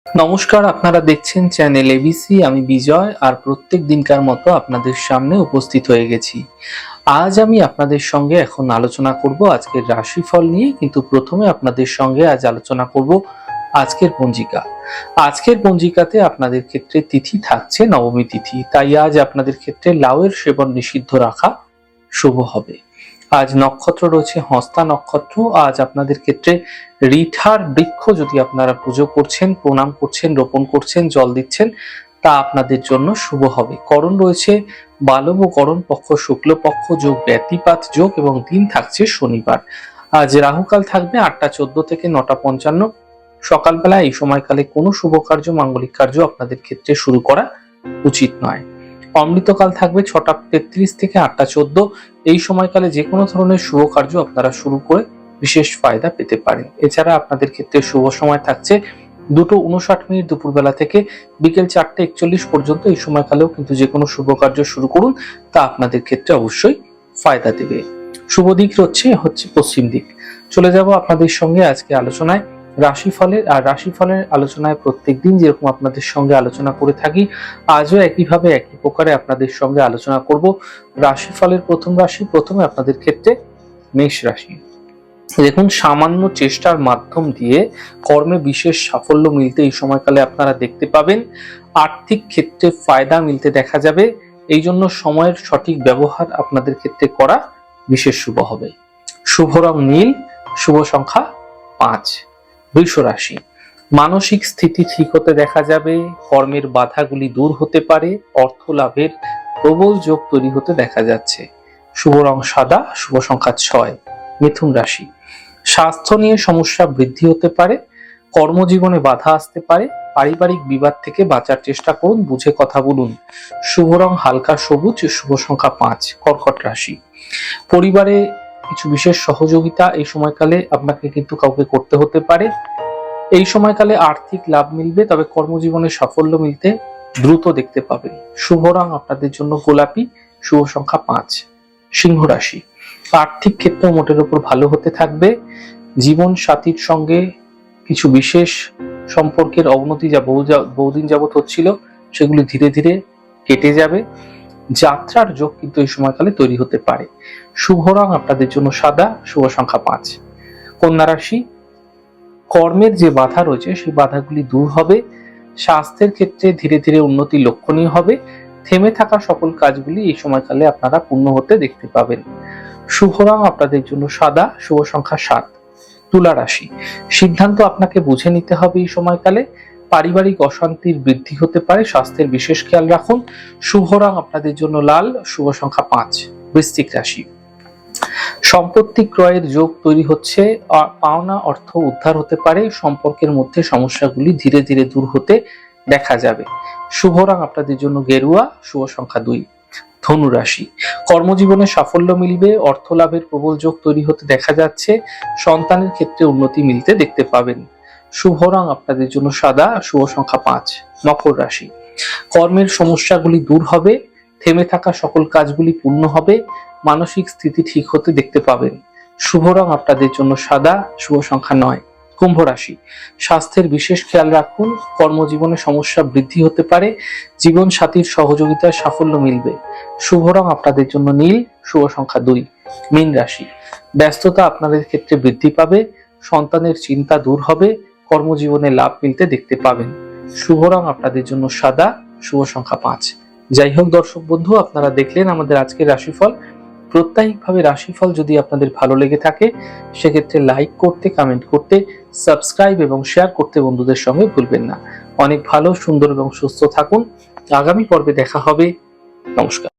নমস্কার, আপনারা দেখছেন চ্যানেল এবিসি। আমি বিজয়, আর প্রত্যেক দিনকার মতো আপনাদের সামনে উপস্থিত হয়ে গেছি। আজ আমি আপনাদের সঙ্গে এখন আলোচনা করব আজকের রাশিফল নিয়ে, কিন্তু প্রথমে আপনাদের সঙ্গে আজ আলোচনা করব আজকের পঞ্জিকা। আজকের পঞ্জিকাতে আপনাদের ক্ষেত্রে তিথি থাকছে নবমী তিথি, তাই আজ আপনাদের ক্ষেত্রে লাউয়ের সেবন নিষিদ্ধ রাখা শুভ হবে। আজ নক্ষত্র রয়েছে হস্তা নক্ষত্র। আজ আপনাদের ক্ষেত্রে রিঠার বৃক্ষ যদি আপনারা পুজো করছেন, প্রণাম করছেন, রোপণ করছেন, জল দিচ্ছেন, তা আপনাদের জন্য শুভ হবে। করণ রয়েছে বালব ও করণ পক্ষ, শুক্লপক্ষ যোগ ব্যতিপাত যোগ, এবং দিন থাকছে শনিবার। আজ রাহুকাল থাকবে 8টা 14 থেকে 9টা 55। সকালবেলা এই সময়কালে কোনো শুভ কার্য, মাঙ্গলিক কার্য আপনাদের ক্ষেত্রে শুরু করা উচিত নয়। অমৃতকাল থাকবে 6টা 33 থেকে 8টা 14। এই সময়কালে যে কোনো ধরনের শুভ কার্য আপনারা শুরু করে বিশেষ ফায়দা পেতে পারেন। এছাড়া আপনাদের ক্ষেত্রে শুভ সময় থাকছে 2:59 দুপুরবেলা থেকে বিকেল 4টা 41 পর্যন্ত। এই সময়কালেও কিন্তু যে কোনো শুভ কার্য শুরু করুন, তা আপনাদের ক্ষেত্রে অবশ্যই ফায়দা দেবে। শুভ দিক হচ্ছে পশ্চিম দিক। চলে যাব আপনাদের সঙ্গে আজকে আলোচনায় রাশিফলের। আর রাশিফলের আলোচনায় প্রত্যেকদিন যেরকম আপনাদের সঙ্গে আলোচনা করে থাকি, আজও একইভাবে একই প্রকারে আপনাদের সঙ্গে আলোচনা করব রাশিফলের প্রথম রাশি। প্রথমে আপনাদের ক্ষেত্রে মেষ রাশি। দেখুন, সামান্য চেষ্টার মাধ্যম দিয়ে কর্মে বিশেষ সাফল্য মিলতে এই সময়কালে আপনারা দেখতে পাবেন। আর্থিক ক্ষেত্রে ফায়দা মিলতে দেখা যাবে। এই জন্য সময়ের সঠিক ব্যবহার আপনাদের ক্ষেত্রে করা বিশেষ শুভ হবে। শুভ রং নীল, শুভ সংখ্যা 5। বৃষ রাশি। মানসিক স্থিতি ঠিক হতে দেখা যাবে। কর্মের বাধাগুলি দূর হতে পারে। অর্থ লাভের প্রবল যোগ তৈরি হতে দেখা যাচ্ছে। শুভ রং সাদা, শুভ সংখ্যা 6। মিথুন রাশি। স্বাস্থ্য নিয়ে সমস্যা বৃদ্ধি হতে পারে। কর্মজীবনে বাধা আসতে পারে। পারিবারিক বিবাদ থেকে বাঁচার চেষ্টা করুন, বুঝে কথা বলুন। শুভ রং হালকা সবুজ, শুভ সংখ্যা 5। কর্কট রাশি। পরিবারে কিছু বিশেষ সহযোগিতা এই সময়কালে আপনাকে কিন্তু কাউকে করতে হতে পারে। এই সময়কালে আর্থিক লাভ মিলবে, তবে কর্মজীবনে সাফল্য মিলতে দ্রুত দেখতে পাবেন। শুভ রং আপনাদের জন্য গোলাপি, শুভ সংখ্যা 5। সিংহ রাশি। আর্থিক ক্ষেত্র মোটের উপর ভালো হতে থাকবে। জীবন সাথীর সঙ্গে কিছু বিশেষ সম্পর্কের অবনতি যা বহুদিন যাবত হচ্ছিল, সেগুলি ধীরে ধীরে কেটে যাবে। যাত্রার যোগ কিন্তু এই সময়কালে তৈরি হতে পারে। শুভ রং আপনাদের জন্য সাদা, শুভ সংখ্যা 5। কন্যা রাশি। কর্মের যে বাধা রয়েছে সেই বাধাগুলি দূর হবে। স্বাস্থ্যের ক্ষেত্রে ধীরে ধীরে উন্নতি লক্ষণীয় হবে। থেমে থাকা সকল কাজগুলি এই সময়কালে আপনারা পূর্ণ হতে দেখতে পাবেন। শুভ রং আপনাদের জন্য সাদা, শুভ সংখ্যা 7। তুলা রাশি। সিদ্ধান্ত আপনাকে বুঝে নিতে হবে এই সময়কালে। পারিবারিক অশান্তির বৃদ্ধি হতে পারে। স্বাস্থ্যের বিশেষ খেয়াল রাখুন। শুভ রং আপনাদের জন্য লাল, শুভ সংখ্যা 5। বৃশ্চিক রাশি। সম্পত্তি ক্রয়ের যোগ তৈরি হচ্ছে। পাওনা অর্থ উদ্ধার হতে পারে। সম্পর্কের মধ্যে সমস্যাগুলি ধীরে ধীরে দূর হতে দেখা যাবে। শুভ রং আপনাদের জন্য গেরুয়া, শুভ সংখ্যা 2। ধনু রাশি। কর্মজীবনে সাফল্য মিলবে। অর্থ লাভের প্রবল যোগ তৈরি হতে দেখা যাচ্ছে। সন্তানের ক্ষেত্রে উন্নতি মিলতে দেখতে পাবেন। শুভ রং আপনাদের জন্য সাদা, শুভ সংখ্যা 5। মকর রাশি। কর্মের সমস্যাগুলি দূর হবে। থেমে থাকা সকল কাজগুলি পূর্ণ হবে। মানসিক স্থিতি ঠিক হতে দেখতে পাবেন। শুভ রং আপনাদের জন্য সাদা, শুভ সংখ্যা 9। কুম্ভ রাশি। স্বাস্থ্যের বিশেষ খেয়াল রাখুন। কর্মজীবনে সমস্যা বৃদ্ধি হতে পারে। জীবন সাথীর সহযোগিতায় সাফল্য মিলবে। শুভ রং আপনাদের জন্য নীল, শুভ সংখ্যা 2। মীন রাশি। ব্যস্ততা আপনাদের ক্ষেত্রে বৃদ্ধি পাবে। সন্তানের চিন্তা দূর হবে। কর্মজীবনে লাভ মিলতে দেখতে পাবেন। শুভ রং আপনাদের জন্য সাদা, শুভ সংখ্যা 5। যাই হোক দর্শক বন্ধু, আপনারা দেখলেন আমাদের আজকের রাশিফল। প্রত্যায়িকভাবে রাশিফল যদি আপনাদের ভালো লেগে থাকে, সেক্ষেত্রে লাইক করতে, কমেন্ট করতে, সাবস্ক্রাইব এবং শেয়ার করতে বন্ধুদের সঙ্গে ভুলবেন না। অনেক ভালো, সুন্দর এবং সুস্থ থাকুন। আগামী পর্বে দেখা হবে। নমস্কার।